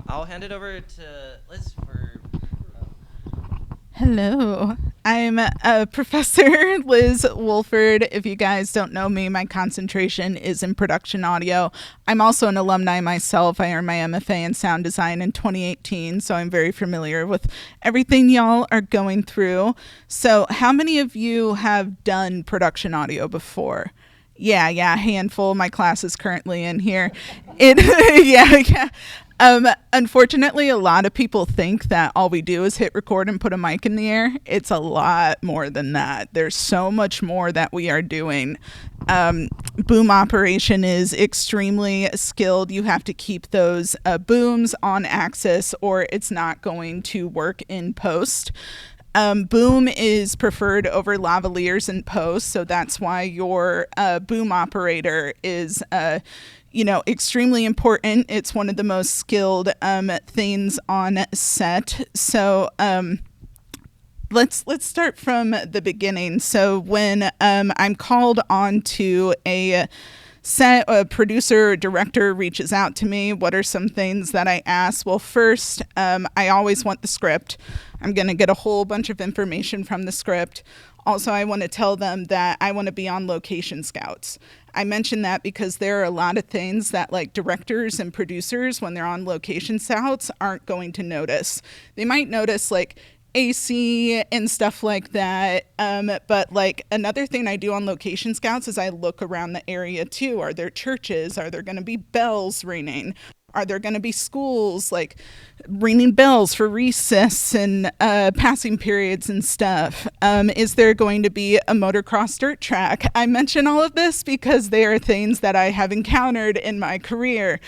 I'll hand it over to Liz for. Hello, I'm Professor Liz Wolford. If you guys don't know me, my concentration is in production audio. I'm also an alumni myself. I earned my MFA in sound design in 2018, so I'm very familiar with everything y'all are going through. So, how many of you have done production audio before? Yeah, a handful. My class is currently in here. It, yeah. Unfortunately, a lot of people think that all we do is hit record and put a mic in the air. It's a lot more than that. There's so much more that we are doing. Boom operation is extremely skilled. You have to keep those booms on axis or it's not going to work in post. Boom is preferred over lavaliers in post, so that's why your boom operator is extremely important. It's one of the most skilled things on set. So let's start from the beginning. So when I'm called on to a set, a producer or director reaches out to me, what are some things that I ask? Well, first, I always want the script. I'm going to get a whole bunch of information from the script. Also, I want to tell them that I want to be on location scouts. I mention that because there are a lot of things that like directors and producers, when they're on location scouts, aren't going to notice. They might notice like AC and stuff like that. But like another thing I do on location scouts is I look around the area too. Are there churches? Are there going to be bells ringing? Are there going to be schools like ringing bells for recess and passing periods and stuff? Is there going to be a motocross dirt track? I mention all of this because they are things that I have encountered in my career.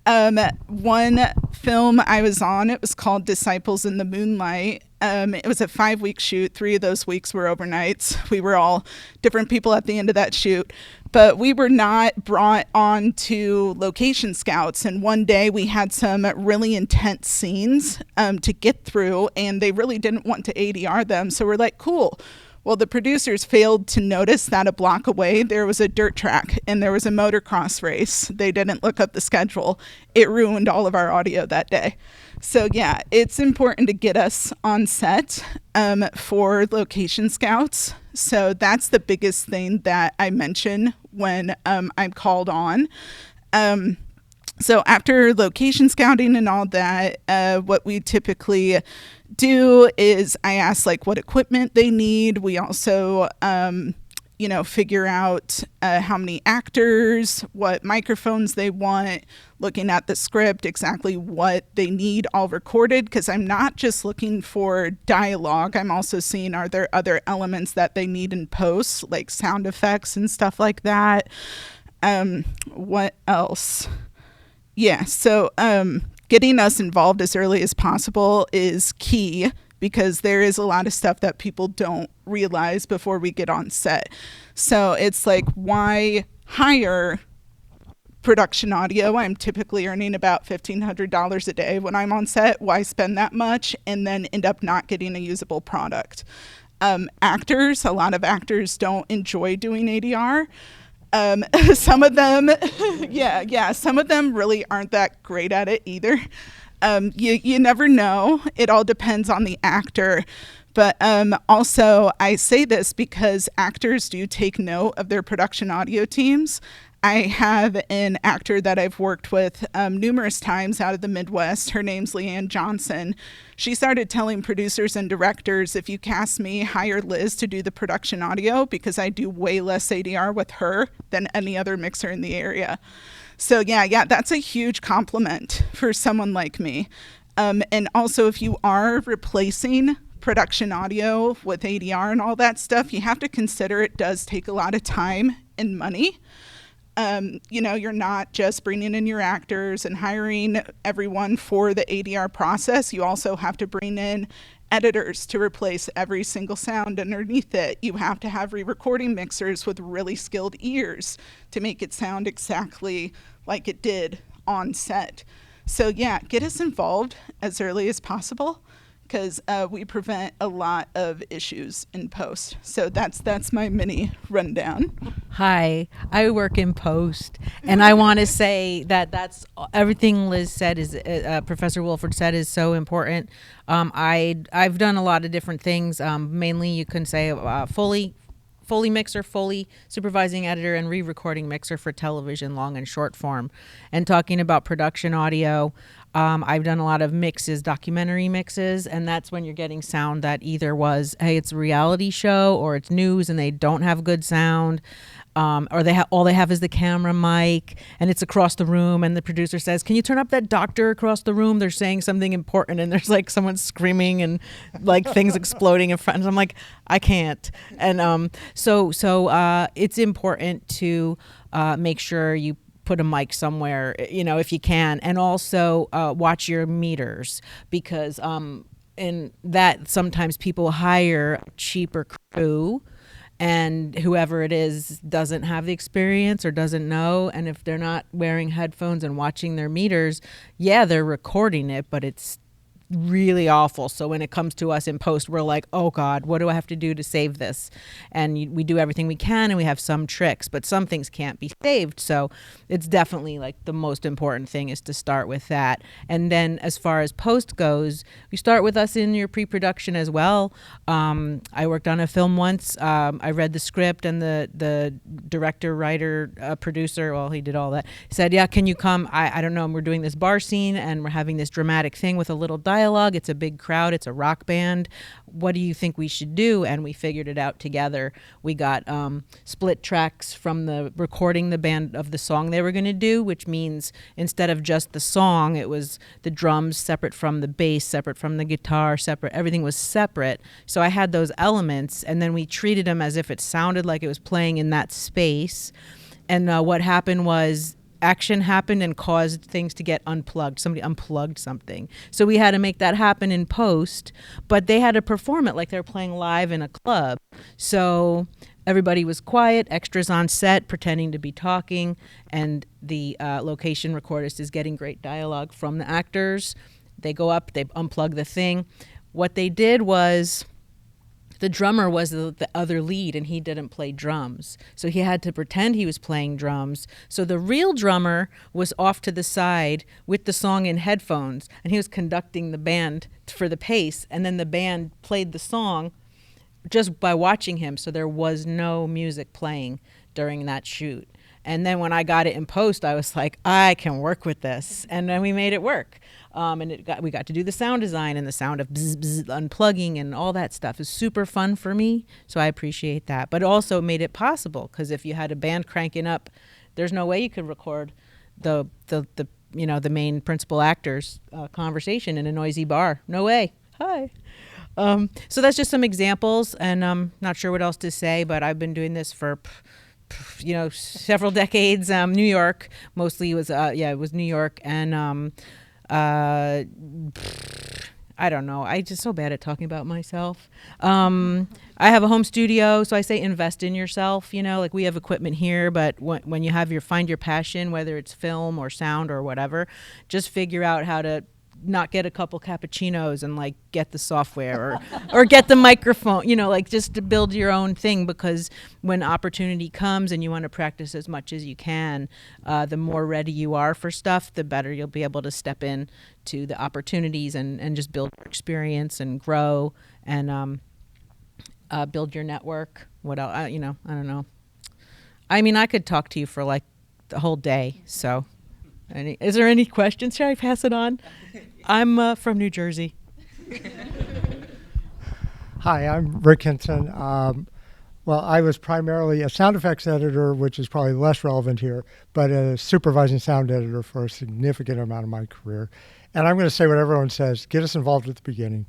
One film I was on, it was called Disciples in the Moonlight. It was a 5-week shoot. 3 of those weeks were overnights. We were all different people at the end of that shoot, but we were not brought on to location scouts. And one day we had some really intense scenes to get through, and they really didn't want to ADR them. So we're like, cool. Well, the producers failed to notice that a block away there was a dirt track and there was a motocross race. They didn't look up the schedule. It ruined all of our audio that day. So yeah, it's important to get us on set for location scouts. So that's the biggest thing that I mention when I'm called on. So after location scouting and all that, what we typically do is I ask like what equipment they need. We also, figure out how many actors, what microphones they want, looking at the script, exactly what they need all recorded, because I'm not just looking for dialogue. I'm also seeing are there other elements that they need in post, like sound effects and stuff like that. What else? Yeah, so getting us involved as early as possible is key because there is a lot of stuff that people don't realize before we get on set. So it's like, why hire production audio? I'm typically earning about $1,500 a day when I'm on set. Why spend that much and then end up not getting a usable product? Actors, a lot of actors don't enjoy doing ADR. Some of them, some of them really aren't that great at it either. You never know. It all depends on the actor. But also, I say this because actors do take note of their production audio teams. I have an actor that I've worked with numerous times out of the Midwest. Her name's Leanne Johnson. She started telling producers and directors, if you cast me, hire Liz to do the production audio because I do way less ADR with her than any other mixer in the area. So yeah, that's a huge compliment for someone like me. And also, if you are replacing production audio with ADR and all that stuff, you have to consider it does take a lot of time and money. You're not just bringing in your actors and hiring everyone for the ADR process. You also have to bring in editors to replace every single sound underneath it. You have to have re-recording mixers with really skilled ears to make it sound exactly like it did on set. So yeah, get us involved as early as possible. because we prevent a lot of issues in post. So that's my mini rundown. Hi, I work in post, and I want to say that that's everything Liz said is Professor Wolford said is so important. I've done a lot of different things. Mainly, you can say Foley mixer, Foley supervising editor, and re-recording mixer for television, long and short form. And talking about production audio, I've done a lot of mixes, documentary mixes, and that's when you're getting sound that either was, hey, it's a reality show, or it's news and they don't have good sound, or all they have is the camera mic, and it's across the room, and the producer says, "Can you turn up that doctor across the room? They're saying something important," and there's like someone screaming and like things exploding in front. And I'm like, I can't. And so it's important to make sure you put a mic somewhere, if you can, and also watch your meters, because in that sometimes people hire a cheaper crew, and whoever it is doesn't have the experience or doesn't know, and if they're not wearing headphones and watching their meters, yeah, they're recording it, but it's really awful. So when it comes to us in post, we're like, oh God, what do I have to do to save this? And we do everything we can, and we have some tricks, but some things can't be saved. So it's definitely like the most important thing is to start with that. And then as far as post goes, you start with us in your pre-production as well. I worked on a film once. I read the script, and the director, writer, producer, well, he did all that, said, yeah, can you come? I don't know, we're doing this bar scene and we're having this dramatic thing with a little dialogue. It's a big crowd. It's a rock band. What do you think we should do? And we figured it out together. We got split tracks from the recording the band of the song they were going to do, which means instead of just the song, it was the drums separate from the bass, separate from the guitar, separate. Everything was separate. So I had those elements, and then we treated them as if it sounded like it was playing in that space. And what happened was, action happened and caused things to get unplugged. Somebody unplugged something. So we had to make that happen in post, but they had to perform it like they're playing live in a club. So everybody was quiet, extras on set pretending to be talking, and the location recordist is getting great dialogue from the actors. They go up, they unplug the thing. What they did was, the drummer was the other lead, and he didn't play drums. So he had to pretend he was playing drums. So the real drummer was off to the side with the song in headphones, and he was conducting the band for the pace. And then the band played the song just by watching him. So there was no music playing during that shoot. And then when I got it in post, I was like, I can work with this. And then we made it work. And we got to do the sound design, and the sound of bzz, bzz, unplugging and all that stuff is super fun for me. So I appreciate that. But it also made it possible, because if you had a band cranking up, there's no way you could record the main principal actor's conversation in a noisy bar. No way. Hi. So that's just some examples, and I'm not sure what else to say, but I've been doing this for several decades. New York mostly was it was New York, and I don't know. I just so bad at talking about myself. I have a home studio, so I say invest in yourself. Like we have equipment here, but when you find your passion, whether it's film or sound or whatever, just figure out how to not get a couple cappuccinos and like get the software or get the microphone, like just to build your own thing, because when opportunity comes and you want to practice as much as you can, the more ready you are for stuff, the better you'll be able to step in to the opportunities and just build your experience and grow and build your network. What else? I don't know. I mean, I could talk to you for like the whole day. So is there any questions? Should I pass it on? I'm from New Jersey. Hi, I'm Rick Hinton. Well, I was primarily a sound effects editor, which is probably less relevant here, but a supervising sound editor for a significant amount of my career. And I'm going to say what everyone says, get us involved at the beginning,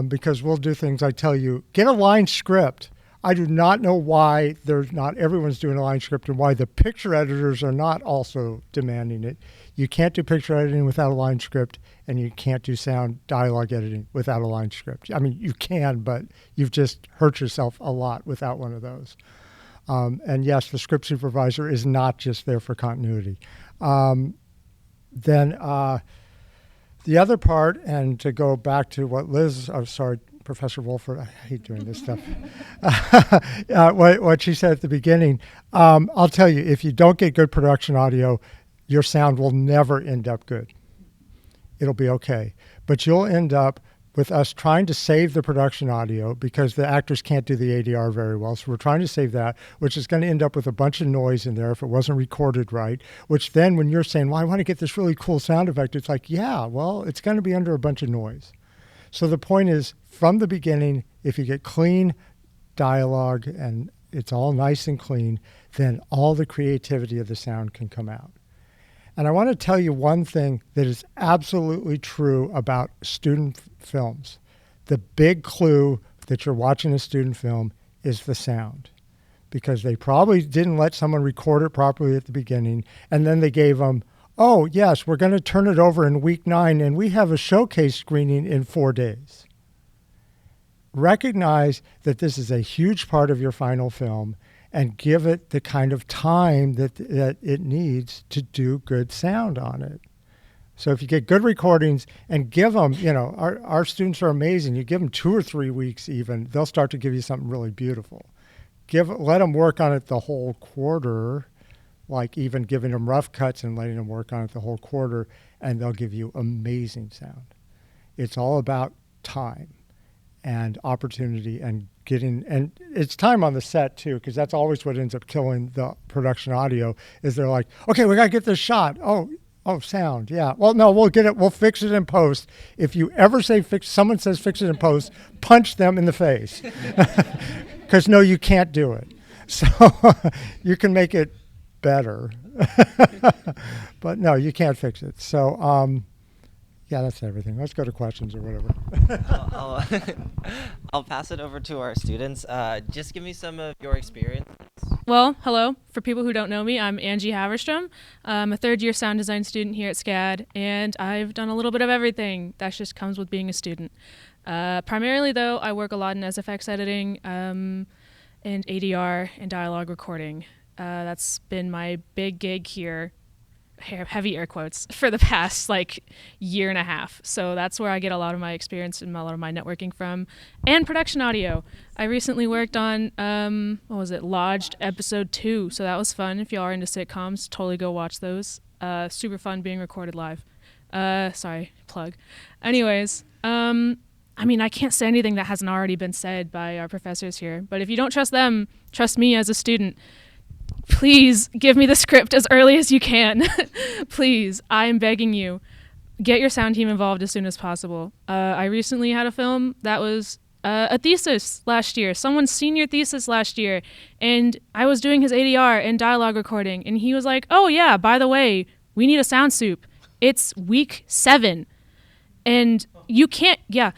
because we'll do things like tell you, get a line script. I do not know why not everyone's doing a line script, and why the picture editors are not also demanding it. You can't do picture editing without a line script, and you can't do sound dialogue editing without a line script. I mean, you can, but you've just hurt yourself a lot without one of those. And yes, the script supervisor is not just there for continuity. Then The other part, and to go back to what Professor Wolford, I hate doing this stuff. What she said at the beginning, I'll tell you, if you don't get good production audio, your sound will never end up good. It'll be okay. But you'll end up with us trying to save the production audio because the actors can't do the ADR very well. So we're trying to save that, which is going to end up with a bunch of noise in there if it wasn't recorded right, which then when you're saying, well, I want to get this really cool sound effect, it's like, yeah, well, it's going to be under a bunch of noise. So the point is, from the beginning, if you get clean dialogue and it's all nice and clean, then all the creativity of the sound can come out. And I want to tell you one thing that is absolutely true about student films. The big clue that you're watching a student film is the sound, because they probably didn't let someone record it properly at the beginning, and then they gave them, oh, yes, we're going to turn it over in week 9, and we have a showcase screening in 4 days. Recognize that this is a huge part of your final film, and give it the kind of time that it needs to do good sound on it. So if you get good recordings and give them, our students are amazing. You give them 2 or 3 weeks even, they'll start to give you something really beautiful. Let them work on it the whole quarter, like even giving them rough cuts and letting them work on it the whole quarter, and they'll give you amazing sound. It's all about time and opportunity and it's time on the set too, because that's always what ends up killing the production audio is they're like, okay, we got to get this shot. Oh, sound. Yeah. Well, no, we'll fix it in post. If you ever say someone says fix it in post, punch them in the face. Because no, you can't do it. So you can make it better, but no, you can't fix it. So, yeah, that's everything. Let's go to questions or whatever. I'll pass it over to our students. Just give me some of your experience. Well, hello. For people who don't know me, I'm Angie Haverstrom. I'm a third-year sound design student here at SCAD, and I've done a little bit of everything. That just comes with being a student. Primarily, though, I work a lot in SFX editing and ADR and dialogue recording. That's been my big gig here, heavy air quotes, for the past year and a half. So that's where I get a lot of my experience and a lot of my networking from. And production audio. I recently worked on, Lodged episode 2. So that was fun. If y'all are into sitcoms, totally go watch those. Super fun being recorded live. Sorry, plug. Anyways, I can't say anything that hasn't already been said by our professors here. But if you don't trust them, trust me as a student. Please give me the script as early as you can. Please, I am begging you. Get your sound team involved as soon as possible. I recently had a film that was a thesis last year, someone's senior thesis last year, and I was doing his ADR and dialogue recording, and he was like, oh yeah, by the way, we need a sound soup. It's week 7. And you can't, you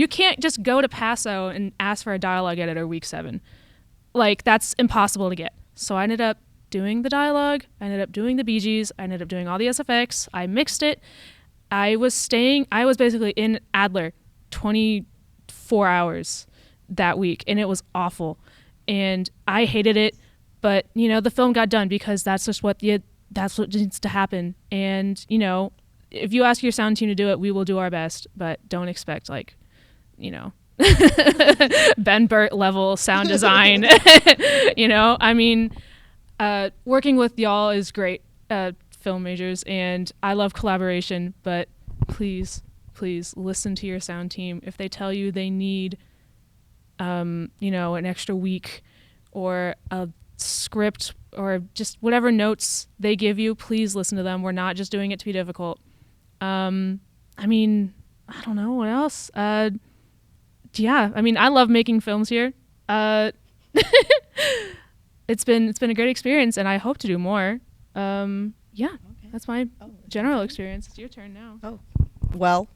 can't just go to Paso and ask for a dialogue editor week 7. That's impossible to get. So I ended up doing the dialogue, I ended up doing the BGs, I ended up doing all the SFX, I mixed it. I was basically in Adler 24 hours that week, and it was awful. And I hated it, but, the film got done because that's just what needs to happen. And, if you ask your sound team to do it, we will do our best, but don't expect, Ben Burt level sound design. Working with y'all is great, film majors, and I love collaboration, but please listen to your sound team. If they tell you they need an extra week or a script or just whatever notes they give you, please listen to them. We're not just doing it to be difficult. I don't know what else. I love making films here. It's been a great experience, and I hope to do more. Okay. That's my general experience. It's your turn now. Oh, well,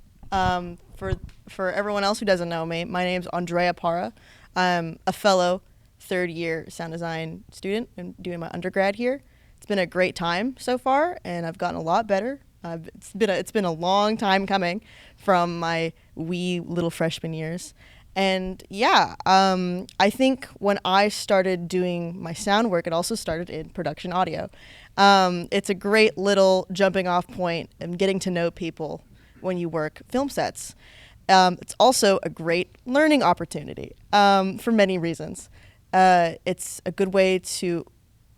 for everyone else who doesn't know me, my name's Andrea Parra. I'm a fellow third-year sound design student and doing my undergrad here. It's been a great time so far, and I've gotten a lot better. It's been a long time coming from my wee little freshman years. And yeah, I think when I started doing my sound work, it also started in production audio. It's a great little jumping off point and getting to know people when you work film sets. It's also a great learning opportunity for many reasons. It's a good way to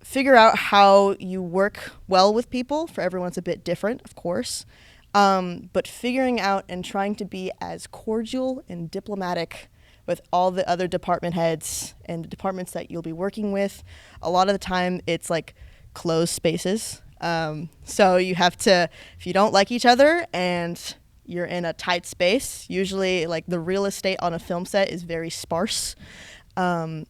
figure out how you work well with people. For everyone's a bit different, of course. But figuring out and trying to be as cordial and diplomatic with all the other department heads and the departments that you'll be working with. A lot of the time it's like closed spaces. So you have to, if you don't like each other and you're in a tight space, usually like the real estate on a film set is very sparse. And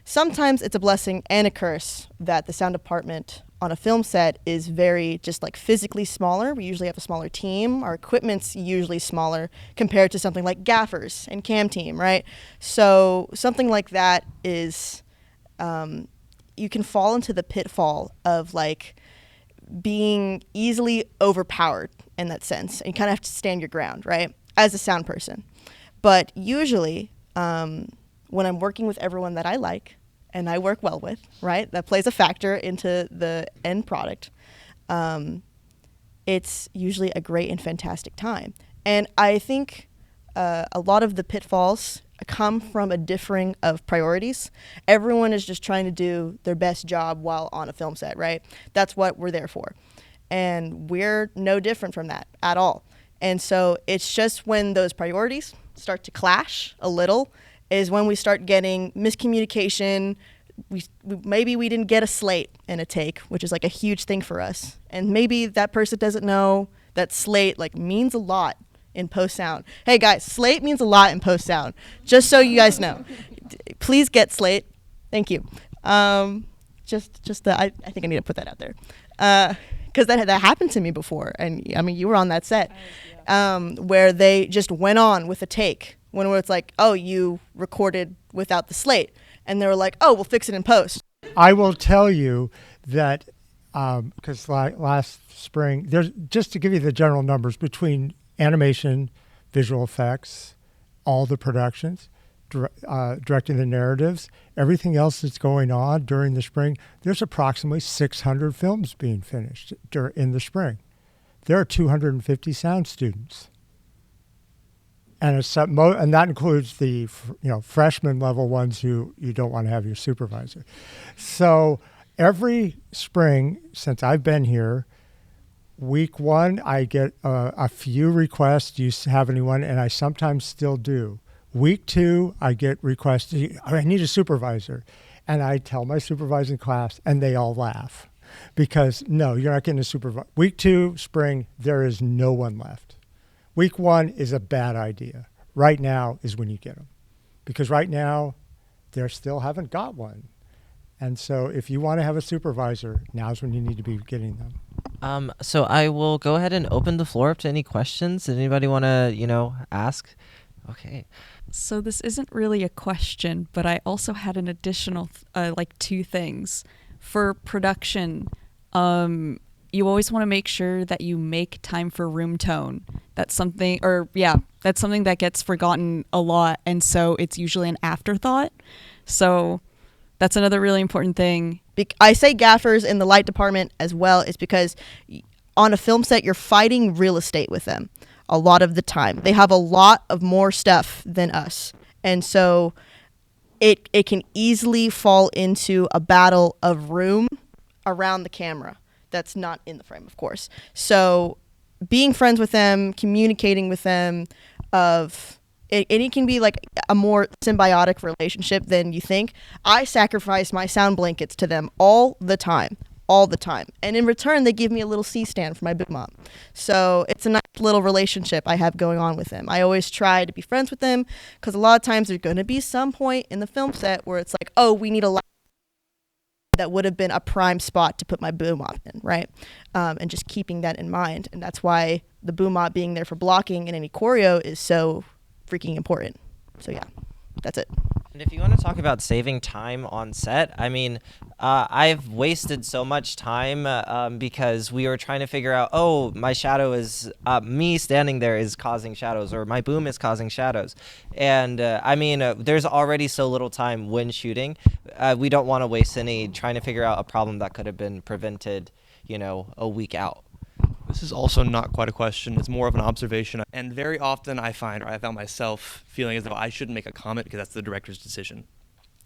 sometimes it's a blessing and a curse that the sound department on a film set is very just like physically smaller. We usually have a smaller team. Our equipment's usually smaller compared to something like gaffers and cam team, right? So something like that is, you can fall into the pitfall of like being easily overpowered in that sense. And you kind of have to stand your ground, right? As a sound person. But usually, when I'm working with everyone that I like and I work well with, right, that plays a factor into the end product, it's usually a great and fantastic time. And I think a lot of the pitfalls come from a differing of priorities. Everyone is just trying to do their best job while on a film set, right? That's what we're there for. And we're no different from that at all. And so it's just when those priorities start to clash a little is when we start getting miscommunication. Maybe we didn't get a slate in a take, which is like a huge thing for us. And maybe that person doesn't know that slate like means a lot in post sound. Hey guys, slate means a lot in post sound. Just so you guys know, please get slate. Thank you. I think I need to put that out there because that happened to me before, and I mean you were on that set where they just went on with a take when it's like, oh, you recorded without the slate, and they were like, oh, we'll fix it in post. I will tell you that because last spring, there's just to give you the general numbers between animation, visual effects, all the productions, directing the narratives, everything else that's going on during the spring, there's approximately 600 films being finished in the spring. There are 250 sound students. And that includes the freshman level ones who you don't want to have your supervisor. So every spring since I've been here, week one, I get a few requests. Do you have anyone? And I sometimes still do. Week two, I get requests. I need a supervisor. And I tell my supervising class, and they all laugh. Because, no, you're not getting a supervisor. Week two, spring, there is no one left. Week one is a bad idea. Right now is when you get them. Because right now, they still haven't got one. And so if you want to have a supervisor, now's when you need to be getting them. So I will go ahead and open the floor up to any questions. Did anybody want to, ask? Okay. So this isn't really a question, but I also had an additional, two things. For production, you always want to make sure that you make time for room tone. That's something that gets forgotten a lot, and so it's usually an afterthought. So that's another really important thing. I say gaffers in the light department as well is because on a film set, you're fighting real estate with them a lot of the time. They have a lot of more stuff than us. And so it can easily fall into a battle of room around the camera that's not in the frame, of course. So being friends with them, communicating with them, it can be like a more symbiotic relationship than you think. I sacrifice my sound blankets to them all the time. And in return, they give me a little C-stand for my boom op. So it's a nice little relationship I have going on with them. I always try to be friends with them because a lot of times there's going to be some point in the film set where it's like, oh, we need a light that would have been a prime spot to put my boom op in, right? And just keeping that in mind. And that's why the boom op being there for blocking in any choreo is so freaking important. So yeah, that's it. And if you want to talk about saving time on set, I mean, I've wasted so much time because we were trying to figure out, oh, my shadow is, me standing there is causing shadows, or my boom is causing shadows. And I mean, there's already so little time when shooting. We don't want to waste any trying to figure out a problem that could have been prevented, a week out. This is also not quite a question. It's more of an observation. And very often I found myself feeling as though I shouldn't make a comment because that's the director's decision.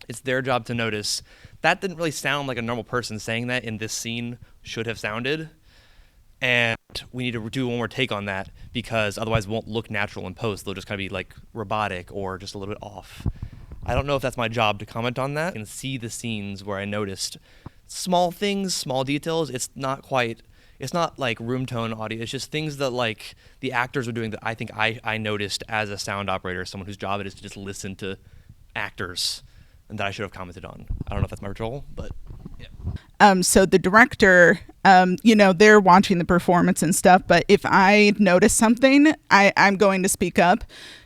It's their job to notice that didn't really sound like a normal person saying that in this scene should have sounded. And we need to do one more take on that because otherwise it won't look natural in post. They'll just kind of be like robotic or just a little bit off. I don't know if that's my job to comment on that and see the scenes where I noticed small things, small details. It's not like room tone audio. It's just things that like the actors are doing that I think I noticed as a sound operator, someone whose job it is to just listen to actors, and that I should have commented on. I don't know if that's my role, but yeah. So the director, they're watching the performance and stuff, but if I notice something, I'm going to speak up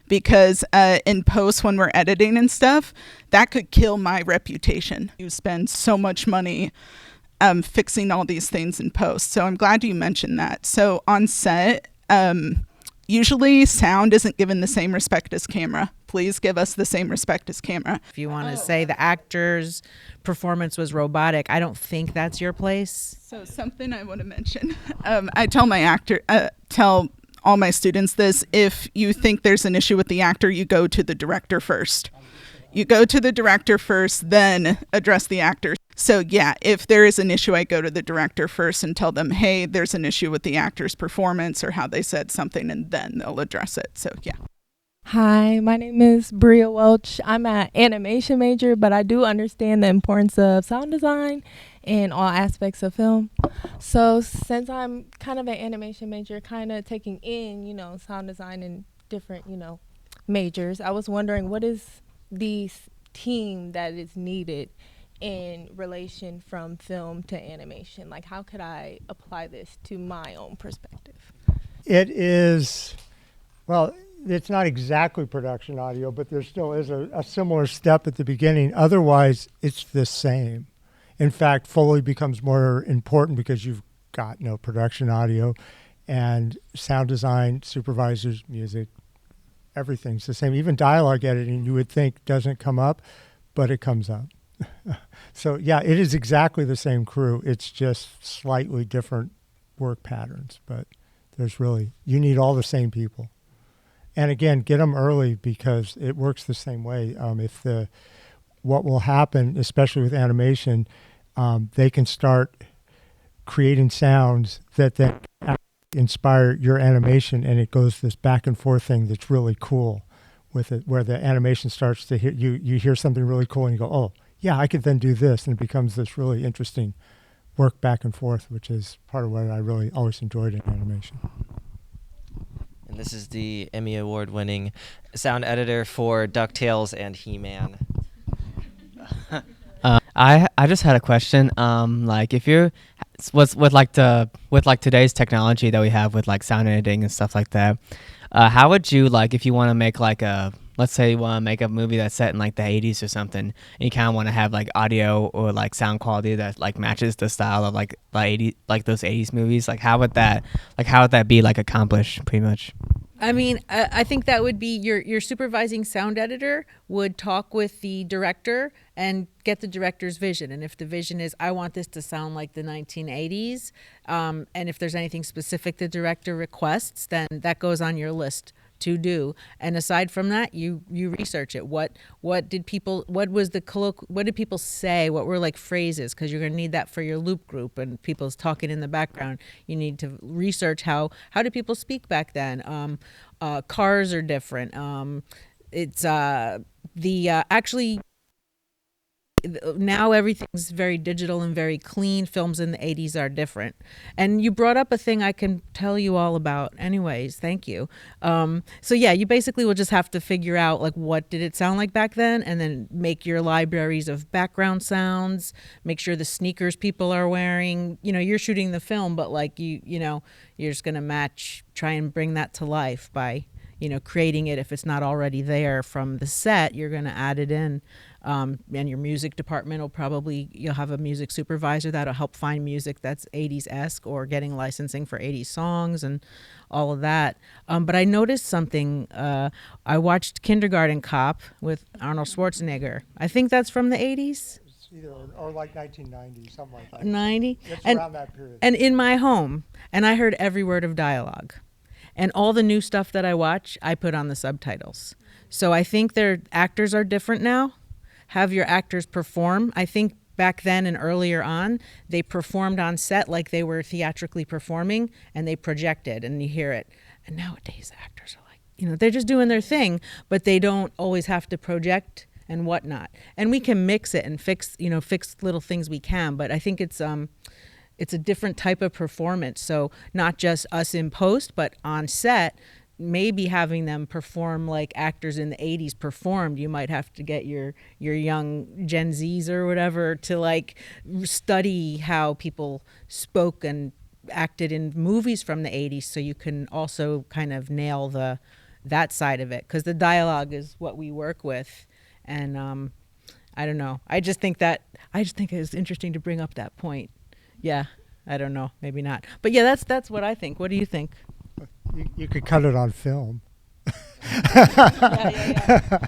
because in post when we're editing and stuff, that could kill my reputation. You spend so much money fixing all these things in post. So I'm glad you mentioned that. So on set, usually sound isn't given the same respect as camera. Please give us the same respect as camera. If you want to say the actor's performance was robotic, I don't think that's your place. So something I want to mention. I tell all my students this: if you think there's an issue with the actor, you go to the director first. You go to the director first, then address the actor. So yeah, if there is an issue, I go to the director first and tell them, hey, there's an issue with the actor's performance or how they said something, and then they'll address it. So yeah. Hi, my name is Bria Welch. I'm an animation major, but I do understand the importance of sound design in all aspects of film. So since I'm kind of an animation major, kind of taking in, sound design in different, majors, I was wondering what is the team that is needed in relation from film to animation? Like, how could I apply this to my own perspective? It is, well, it's not exactly production audio, but there still is a similar step at the beginning. Otherwise, it's the same. In fact, Foley becomes more important because you've got no production audio, and sound design, supervisors, music, everything's the same. Even dialogue editing, you would think doesn't come up, but it comes up. So yeah, it is exactly the same crew. It's just slightly different work patterns, but you need all the same people. And again, get them early because it works the same way. What will happen, especially with animation, they can start creating sounds that then inspire your animation, and it goes this back and forth thing that's really cool with it, where the animation starts to hear you hear something really cool and you go, oh yeah, I could then do this, and it becomes this really interesting work back and forth, which is part of what I really always enjoyed in animation. And this is the Emmy Award winning sound editor for DuckTales and He-Man. I just had a question. Like if you're with today's technology that we have with like sound editing and stuff like that, how would you if you want to make let's say you want to make a movie that's set in like the 80s or something, and you kind of want to have like audio or like sound quality that like matches the style of like those 80s movies, how would that be accomplished pretty much? I mean, I think that would be your supervising sound editor would talk with the director and get the director's vision. And if the vision is, I want this to sound like the 1980s, and if there's anything specific the director requests, then that goes on your list to do. And aside from that, you research it. What did people say? What were like phrases? Because you're going to need that for your loop group and people's talking in the background. You need to research how did people speak back then. Cars are different. Actually, now everything's very digital and very clean. Films in the 80s are different. And you brought up a thing I can tell you all about anyways. Thank you. So yeah, you basically will just have to figure out what did it sound like back then, and then make your libraries of background sounds, make sure the sneakers people are wearing, you're shooting the film, but you're just going to try and bring that to life by creating it. If it's not already there from the set, you're going to add it in. And your music department you'll have a music supervisor that'll help find music that's 80s-esque or getting licensing for 80s songs and all of that. But I noticed something. I watched Kindergarten Cop with Arnold Schwarzenegger. I think that's from the 80s. Either or like 1990, something like that. 90? It's And, around that period. and in my home, and I heard every word of dialogue. And all the new stuff that I watch, I put on the subtitles. So I think their actors are different now. Have your actors perform. I think back then and earlier on, they performed on set like they were theatrically performing, and they projected, and you hear it. And nowadays, actors are like, they're just doing their thing, but they don't always have to project and whatnot. And we can mix it and fix little things we can, but I think it's a different type of performance. So not just us in post, but on set, maybe having them perform like actors in the 80s performed. You might have to get your young Gen Zs or whatever to like study how people spoke and acted in movies from the 80s, so you can also kind of nail that side of it, because the dialogue is what we work with. And I don't know. I just think it was interesting to bring up that point. Yeah, I don't know, maybe not. But yeah, that's what I think. What do you think? You could cut it on film. Yeah.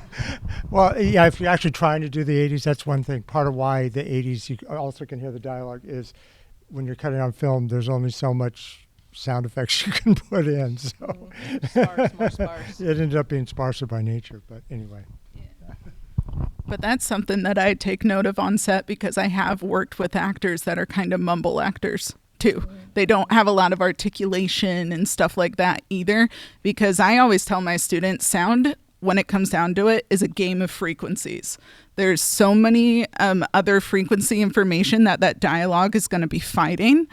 Well, yeah, if you're actually trying to do the 80s, that's one thing. Part of why the 80s, you also can hear the dialogue, is when you're cutting on film, there's only so much sound effects you can put in. So More sparse. It ended up being sparser by nature, but anyway. But that's something that I take note of on set, because I have worked with actors that are kind of mumble actors too. They don't have a lot of articulation and stuff like that either, because I always tell my students, sound, when it comes down to it, is a game of frequencies. There's so many other frequency information that dialogue is going to be fighting.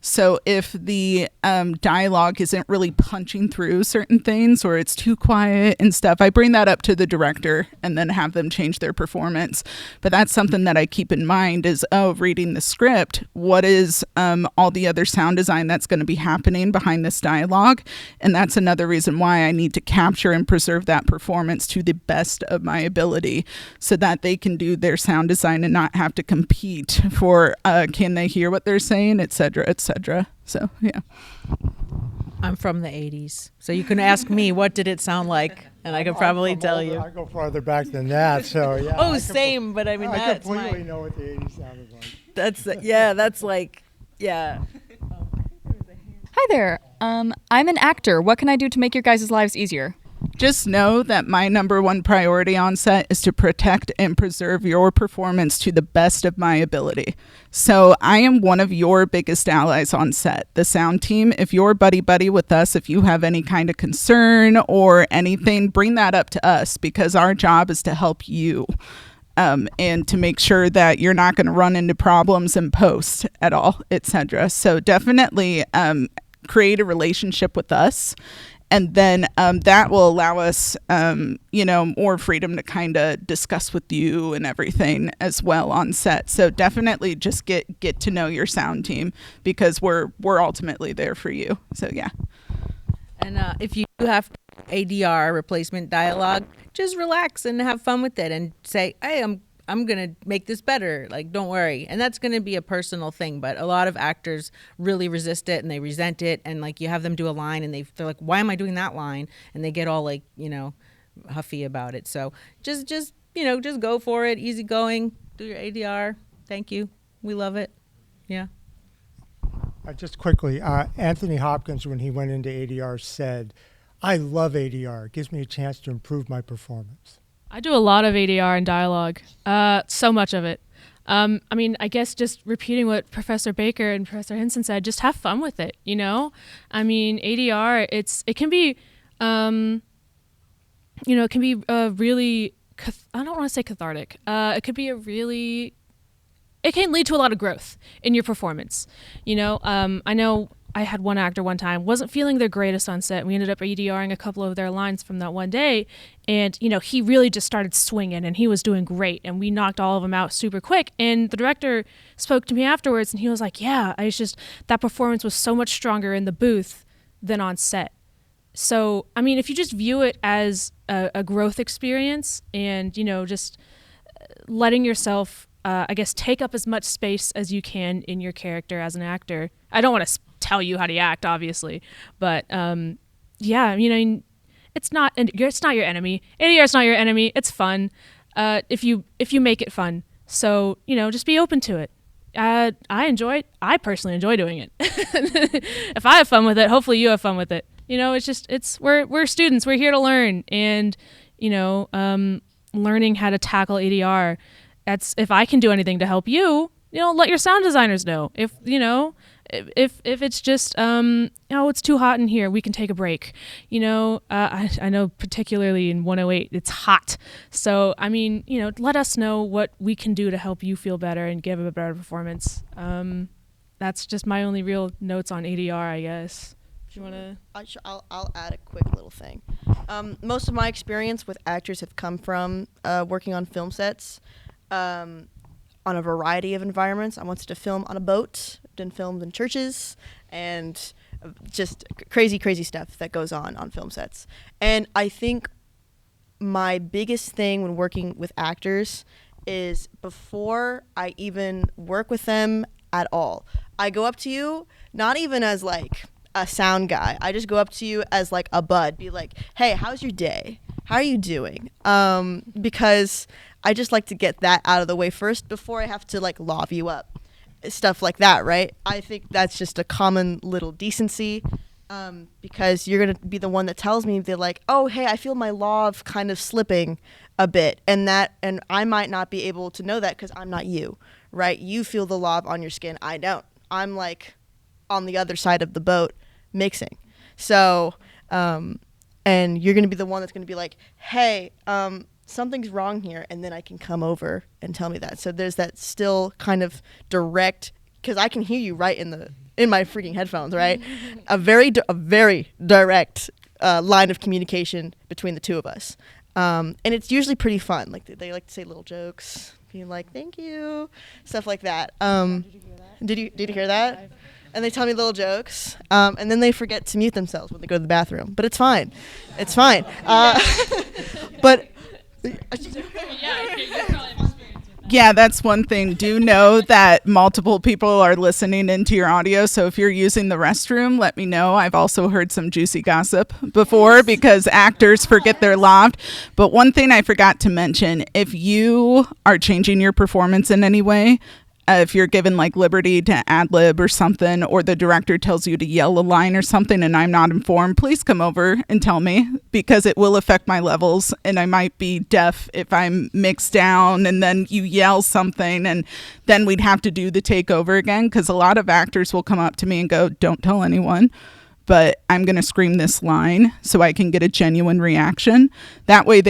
So if the dialogue isn't really punching through certain things, or it's too quiet and stuff, I bring that up to the director and then have them change their performance. But that's something that I keep in mind is, reading the script, what is all the other sound design that's going to be happening behind this dialogue? And that's another reason why I need to capture and preserve that performance to the best of my ability, so that they can do their sound design and not have to compete for can they hear what they're saying, et cetera, et cetera. So, yeah. I'm from the 80s, so you can ask me what did it sound like, and I could probably tell you. I go farther back than that, so yeah. Oh, same, but I mean, I that's completely know what the 80s sounded like. that's like, yeah. Hi there. I'm an actor. What can I do to make your guys' lives easier? Just know that my number one priority on set is to protect and preserve your performance to the best of my ability. So I am one of your biggest allies on set, the sound team. If you're buddy with us, if you have any kind of concern or anything, bring that up to us, because our job is to help you. And to make sure that you're not going to run into problems in post at all, etc. So definitely create a relationship with us. And then that will allow us, more freedom to kind of discuss with you and everything as well on set. So definitely just get to know your sound team, because we're ultimately there for you. So yeah. And if you do have ADR, replacement dialogue, just relax and have fun with it and say, hey, I'm going to make this better. Like, don't worry. And that's going to be a personal thing. But a lot of actors really resist it and they resent it. And like, you have them do a line and they're like, why am I doing that line? And they get all like, huffy about it. So just go for it. Easy going. Do your ADR. Thank you. We love it. Yeah. Just quickly, Anthony Hopkins, when he went into ADR, said, I love ADR. It gives me a chance to improve my performance. I do a lot of ADR and dialogue, so much of it. I guess just repeating what Professor Baker and Professor Hinson said, just have fun with it, ADR, it can be, it can be really, I don't want to say cathartic. It could be it can lead to a lot of growth in your performance. I know I had one actor one time, wasn't feeling their greatest on set. We ended up ADRing a couple of their lines from that one day. And, he really just started swinging and he was doing great. And we knocked all of them out super quick. And the director spoke to me afterwards and he was like, yeah, that performance was so much stronger in the booth than on set. So, I mean, if you just view it as a growth experience and, just letting yourself, I guess, take up as much space as you can in your character as an actor. I don't want to tell you how to act, obviously, but yeah, it's not your enemy. ADR's not your enemy. It's fun if you make it fun. So, just be open to it. I personally enjoy doing it. If I have fun with it, hopefully you have fun with it. We're students. We're here to learn, and learning how to tackle ADR. If I can do anything to help you, let your sound designers know. If it's just it's too hot in here, we can take a break. I know particularly in 108 it's hot, so I mean, let us know what we can do to help you feel better and give a better performance. That's just my only real notes on ADR, I guess. Do you want to? I'll add a quick little thing. Most of my experience with actors have come from working on film sets, on a variety of environments. I wanted to film on a boat, done filmed in churches, and just crazy stuff that goes on film sets. And I think my biggest thing when working with actors is before I even work with them at all, I go up to you, not even as like a sound guy. I just go up to you as like a bud, be like, hey, how's your day? How are you doing? Because I just like to get that out of the way first before I have to like lob you up. Stuff like that, right? I think that's just a common little decency, because you're going to be the one that tells me, they're like, oh, hey, I feel my love kind of slipping a bit. And I might not be able to know that because I'm not you, right? You feel the love on your skin. I don't. I'm like on the other side of the boat mixing. So, and you're going to be the one that's going to be like, hey, something's wrong here, and then I can come over and tell me that. So there's that still kind of direct, because I can hear you right in my freaking headphones, right? a very direct line of communication between the two of us, and it's usually pretty fun. Like they like to say little jokes, being like, "Thank you," stuff like that. Did you hear that? And they tell me little jokes, and then they forget to mute themselves when they go to the bathroom. But it's fine. It's fine. But yeah, that's one thing. Do know that multiple people are listening into your audio. So if you're using the restroom, let me know. I've also heard some juicy gossip before because actors forget their loft. But one thing I forgot to mention, if you are changing your performance in any way, if you're given like liberty to ad lib or something, or the director tells you to yell a line or something and I'm not informed, please come over and tell me, because it will affect my levels and I might be deaf if I'm mixed down and then you yell something, and then we'd have to do the takeover again, because a lot of actors will come up to me and go, don't tell anyone, but I'm going to scream this line so I can get a genuine reaction. That way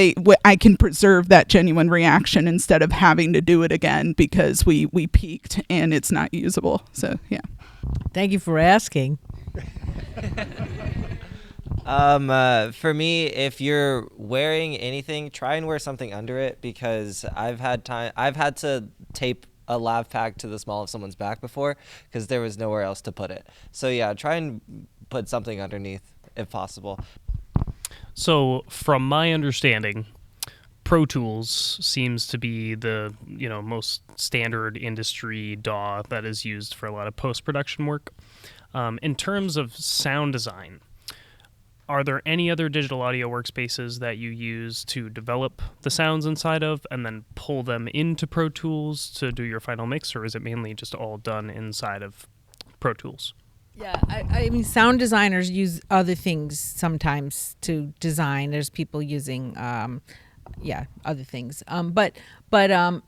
I can preserve that genuine reaction instead of having to do it again because we peaked and it's not usable. So, yeah. Thank you for asking. For me, if you're wearing anything, try and wear something under it, because I've had to tape a lav pack to the small of someone's back before because there was nowhere else to put it. So yeah, try and put something underneath if possible. So from my understanding, Pro Tools seems to be the most standard industry DAW that is used for a lot of post-production work. In terms of sound design, are there any other digital audio workspaces that you use to develop the sounds inside of and then pull them into Pro Tools to do your final mix, or is it mainly just all done inside of Pro Tools? Yeah, I mean, sound designers use other things sometimes to design. There's people using, other things. But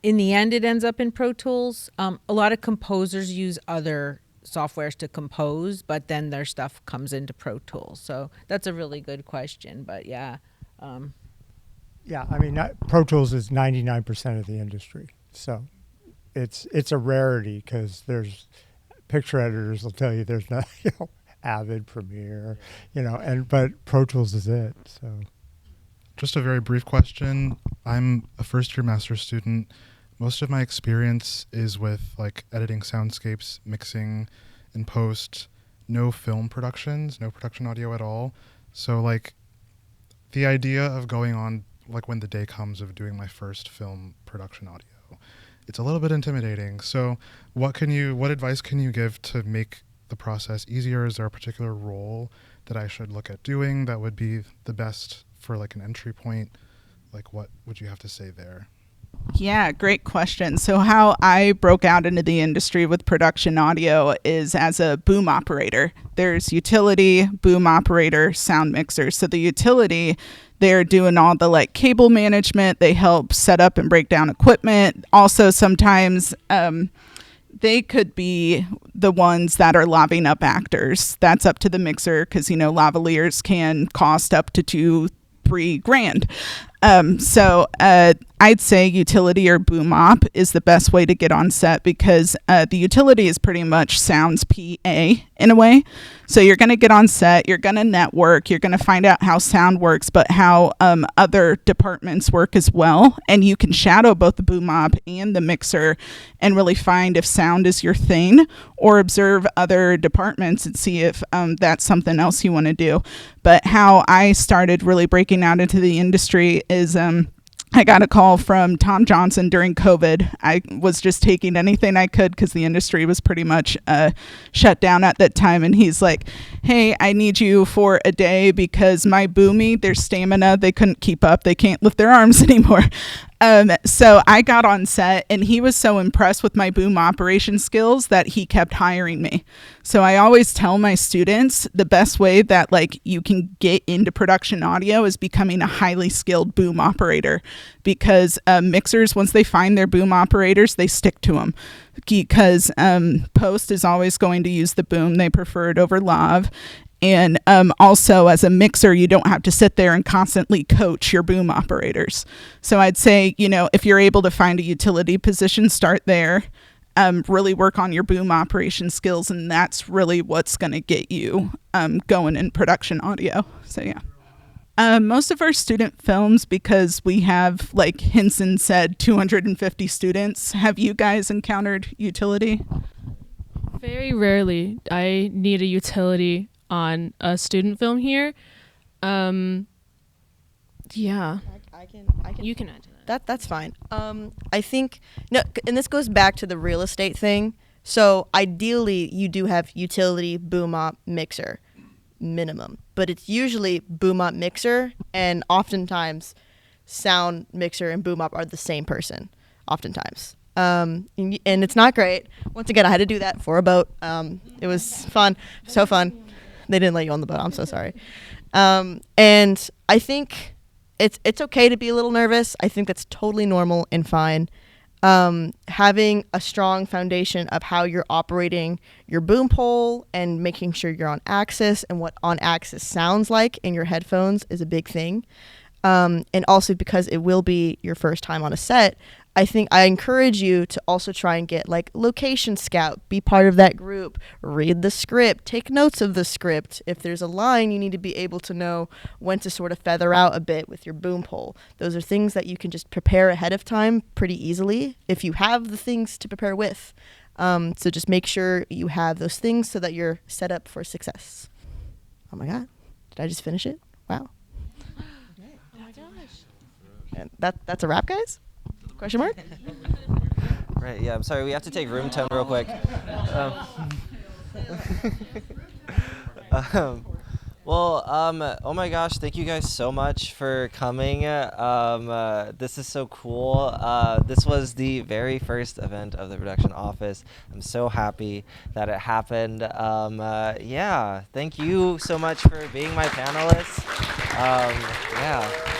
in the end, it ends up in Pro Tools. A lot of composers use other softwares to compose, but then their stuff comes into Pro Tools. So that's a really good question. But yeah. Yeah, I mean, Pro Tools is 99% of the industry. So it's a rarity, because there's picture editors will tell you there's not, Avid, Premiere, but Pro Tools is it. So, just a very brief question. I'm a first-year master's student. Most of my experience is with like editing soundscapes, mixing, and post. No film productions, no production audio at all. So like the idea of going on, like when the day comes of doing my first film production audio, it's a little bit intimidating. So what advice can you give to make the process easier? Is there a particular role that I should look at doing that would be the best for like an entry point? Like what would you have to say there? Yeah, great question. So how I broke out into the industry with production audio is as a boom operator. There's utility, boom operator, sound mixer. So the utility, they're doing all the like cable management. They help set up and break down equipment. Also, sometimes they could be the ones that are laving up actors. That's up to the mixer because, you know, lavaliers can cost up to $2,000-3,000. So I'd say utility or boom op is the best way to get on set because the utility is pretty much sounds PA in a way. So you're going to get on set, you're going to network, you're going to find out how sound works, but how other departments work as well. And you can shadow both the boom op and the mixer and really find if sound is your thing, or observe other departments and see if that's something else you want to do. But how I started really breaking out into the industry is I got a call from Tom Johnson during COVID. I was just taking anything I could because the industry was pretty much shut down at that time. And he's like, hey, I need you for a day because my boomy, their stamina, they couldn't keep up. They can't lift their arms anymore. So I got on set and he was so impressed with my boom operation skills that he kept hiring me. So I always tell my students the best way that like you can get into production audio is becoming a highly skilled boom operator, because mixers, once they find their boom operators, they stick to them because post is always going to use the boom. They prefer it over lav. And also as a mixer, you don't have to sit there and constantly coach your boom operators. So I'd say, you know, if you're able to find a utility position, start there. Really work on your boom operation skills, and that's really what's going to get you going in production audio. So yeah. Most of our student films, because we have, like Hinson said, 250 students. Have you guys encountered utility? Very rarely I need a utility on a student film here. Yeah. I can You can add to that. That's fine. I think no, and this goes back to the real estate thing. So ideally, you do have utility, boom op, mixer, minimum, but it's usually boom op, mixer, and oftentimes sound mixer and boom op are the same person. Oftentimes, and it's not great. Once again, I had to do that for a boat. It was fun, so fun. They didn't let you on the boat. I'm so sorry. And I think it's okay to be a little nervous. I think that's totally normal and fine. Having a strong foundation of how you're operating your boom pole and making sure you're on axis and what on axis sounds like in your headphones is a big thing. And also because it will be your first time on a set, I think I encourage you to also try and get like location scout, be part of that group, read the script, take notes of the script. If there's a line, you need to be able to know when to sort of feather out a bit with your boom pole. Those are things that you can just prepare ahead of time pretty easily if you have the things to prepare with. So just make sure you have those things so that you're set up for success. Oh my God, did I just finish it? Wow. Oh my gosh. And that's a wrap, guys? Question mark? Right, yeah, I'm sorry, we have to take room tone real quick. Oh my gosh, thank you guys so much for coming. This is so cool. This was the very first event of the production office. I'm so happy that it happened. Yeah, thank you so much for being my panelists. Yeah.